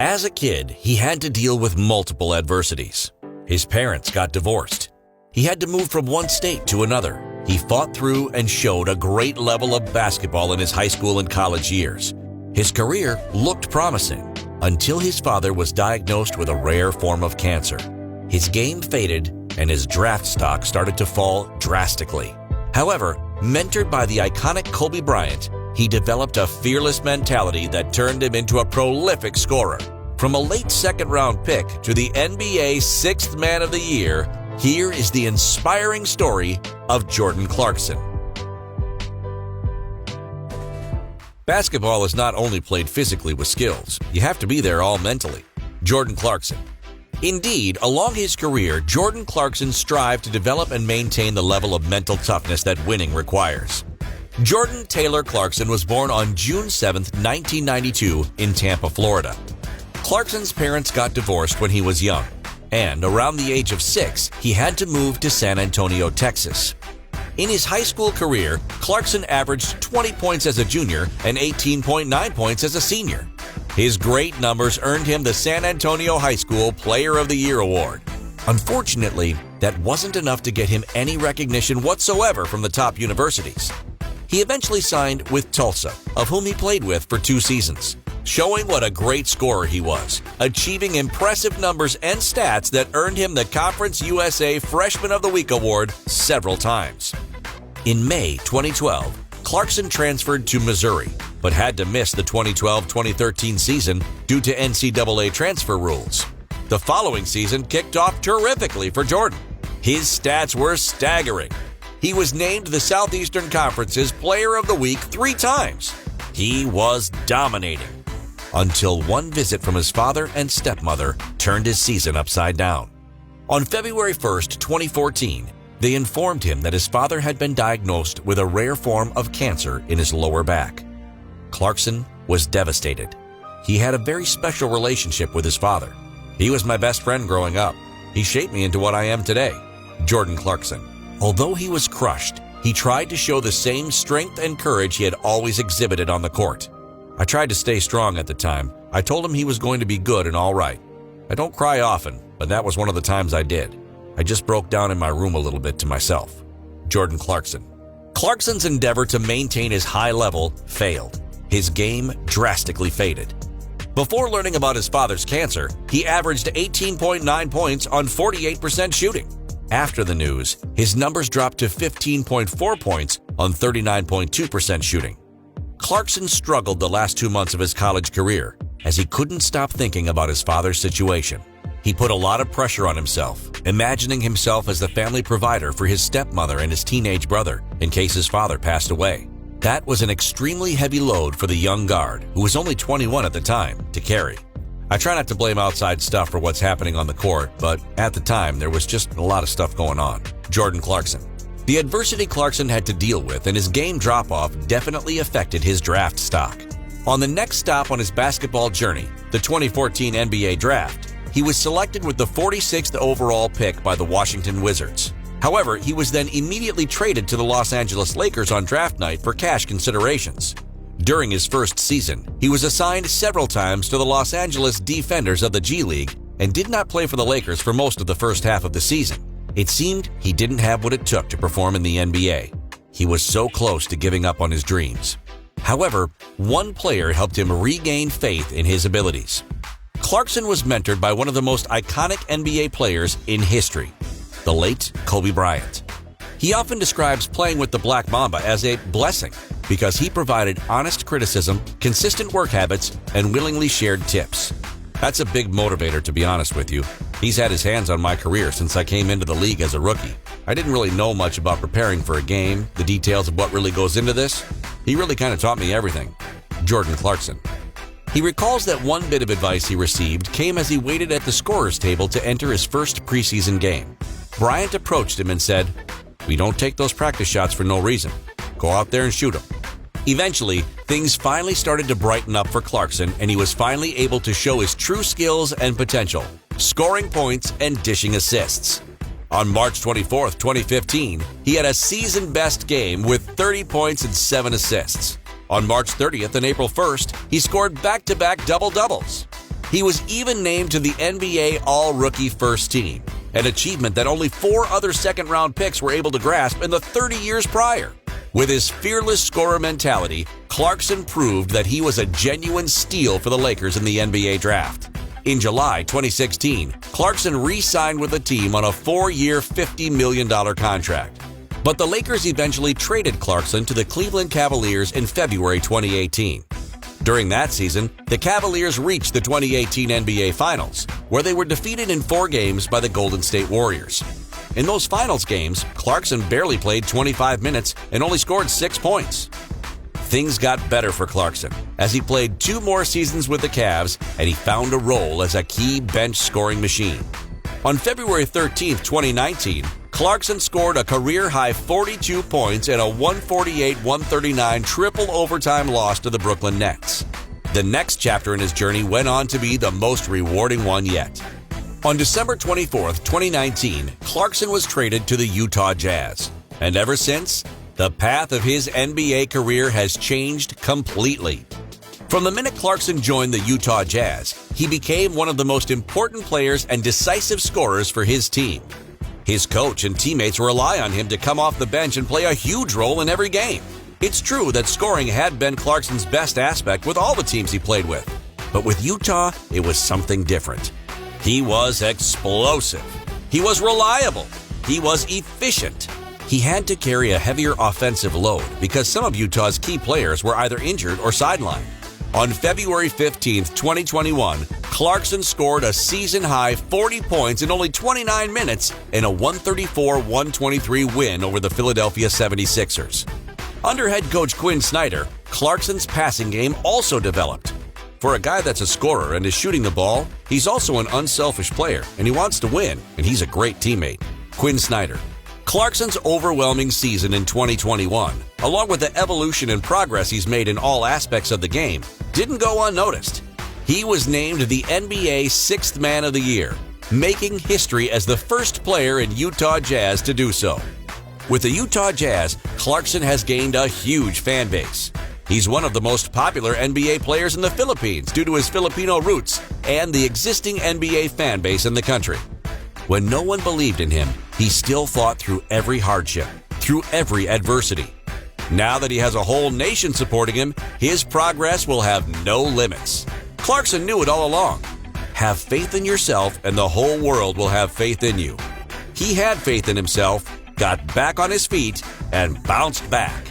As a kid, he had to deal with multiple adversities. His parents got divorced. He had to move from one state to another. He fought through and showed a great level of basketball in his high school and college years. His career looked promising until his father was diagnosed with a rare form of cancer. His game faded and his draft stock started to fall drastically. However, mentored by the iconic Kobe Bryant, he developed a fearless mentality that turned him into a prolific scorer. From a late second-round pick to the NBA Sixth Man of the Year, here is the inspiring story of Jordan Clarkson. Basketball is not only played physically with skills, you have to be there all mentally. Jordan Clarkson. Indeed, along his career, Jordan Clarkson strived to develop and maintain the level of mental toughness that winning requires. Jordan Taylor Clarkson was born on June 7, 1992 in Tampa, Florida. Clarkson's parents got divorced when he was young, and around the age of 6, he had to move to San Antonio, Texas. In his high school career, Clarkson averaged 20 points as a junior and 18.9 points as a senior. His great numbers earned him the San Antonio High School Player of the Year award. Unfortunately, that wasn't enough to get him any recognition whatsoever from the top universities. He eventually signed with Tulsa, of whom he played with for 2 seasons, showing what a great scorer he was, achieving impressive numbers and stats that earned him the Conference USA Freshman of the Week award several times. In May 2012, Clarkson transferred to Missouri, but had to miss the 2012-2013 season due to NCAA transfer rules. The following season kicked off terrifically for Jordan. His stats were staggering. He was named the Southeastern Conference's Player of the Week 3 times. He was dominating. Until one visit from his father and stepmother turned his season upside down. On February 1st, 2014, they informed him that his father had been diagnosed with a rare form of cancer in his lower back. Clarkson was devastated. He had a very special relationship with his father. He was my best friend growing up. He shaped me into what I am today. Jordan Clarkson. Although he was crushed, he tried to show the same strength and courage he had always exhibited on the court. I tried to stay strong at the time. I told him he was going to be good and all right. I don't cry often, but that was one of the times I did. I just broke down in my room a little bit to myself. Jordan Clarkson. Clarkson's endeavor to maintain his high level failed. His game drastically faded. Before learning about his father's cancer, he averaged 18.9 points on 48% shooting. After the news, his numbers dropped to 15.4 points on 39.2% shooting. Clarkson struggled the last 2 months of his college career as he couldn't stop thinking about his father's situation. He put a lot of pressure on himself, imagining himself as the family provider for his stepmother and his teenage brother in case his father passed away. That was an extremely heavy load for the young guard, who was only 21 at the time, to carry. I try not to blame outside stuff for what's happening on the court, but at the time there was just a lot of stuff going on. Jordan Clarkson. The adversity Clarkson had to deal with and his game drop-off definitely affected his draft stock. On the next stop on his basketball journey, the 2014 NBA Draft, he was selected with the 46th overall pick by the Washington Wizards. However, he was then immediately traded to the Los Angeles Lakers on draft night for cash considerations. During his first season, he was assigned several times to the Los Angeles Defenders of the G League and did not play for the Lakers for most of the first half of the season. It seemed he didn't have what it took to perform in the NBA. He was so close to giving up on his dreams. However, one player helped him regain faith in his abilities. Clarkson was mentored by one of the most iconic NBA players in history, the late Kobe Bryant. He often describes playing with the Black Mamba as a blessing because he provided honest criticism, consistent work habits, and willingly shared tips. That's a big motivator, to be honest with you. He's had his hands on my career since I came into the league as a rookie. I didn't really know much about preparing for a game, the details of what really goes into this. He really kind of taught me everything. Jordan Clarkson. He recalls that one bit of advice he received came as he waited at the scorer's table to enter his first preseason game. Bryant approached him and said, "We don't take those practice shots for no reason. Go out there and shoot them." Eventually, things finally started to brighten up for Clarkson, and he was finally able to show his true skills and potential, scoring points and dishing assists. On March 24, 2015, he had a season-best game with 30 points and 7 assists. On March 30th and April 1st, he scored back-to-back double-doubles. He was even named to the NBA All-Rookie First Team, an achievement that only 4 other second-round picks were able to grasp in the 30 years prior. With his fearless scorer mentality, Clarkson proved that he was a genuine steal for the Lakers in the NBA draft. In July 2016, Clarkson re-signed with the team on a 4-year, $50 million contract. But the Lakers eventually traded Clarkson to the Cleveland Cavaliers in February 2018. During that season, the Cavaliers reached the 2018 NBA Finals, where they were defeated in 4 games by the Golden State Warriors. In those finals games, Clarkson barely played 25 minutes and only scored 6 points. Things got better for Clarkson as he played 2 more seasons with the Cavs, and he found a role as a key bench scoring machine. On February 13, 2019, Clarkson scored a career-high 42 points in a 148-139 triple overtime loss to the Brooklyn Nets. The next chapter in his journey went on to be the most rewarding one yet. On December 24, 2019, Clarkson was traded to the Utah Jazz. And ever since, the path of his NBA career has changed completely. From the minute Clarkson joined the Utah Jazz, he became one of the most important players and decisive scorers for his team. His coach and teammates rely on him to come off the bench and play a huge role in every game. It's true that scoring had been Clarkson's best aspect with all the teams he played with. But with Utah, it was something different. He was explosive. He was reliable. He was efficient. He had to carry a heavier offensive load because some of Utah's key players were either injured or sidelined. On February 15, 2021, Clarkson scored a season-high 40 points in only 29 minutes in a 134-123 win over the Philadelphia 76ers. Under head coach Quinn Snyder, Clarkson's passing game also developed. For a guy that's a scorer and is shooting the ball, he's also an unselfish player, and he wants to win, and he's a great teammate. Quinn Snyder. Clarkson's overwhelming season in 2021, along with the evolution and progress he's made in all aspects of the game, didn't go unnoticed. He was named the NBA Sixth Man of the Year, making history as the first player in Utah Jazz to do so. With the Utah Jazz, Clarkson has gained a huge fan base. He's one of the most popular NBA players in the Philippines due to his Filipino roots and the existing NBA fan base in the country. When no one believed in him, he still fought through every hardship, through every adversity. Now that he has a whole nation supporting him, his progress will have no limits. Clarkson knew it all along. Have faith in yourself and the whole world will have faith in you. He had faith in himself, got back on his feet, and bounced back.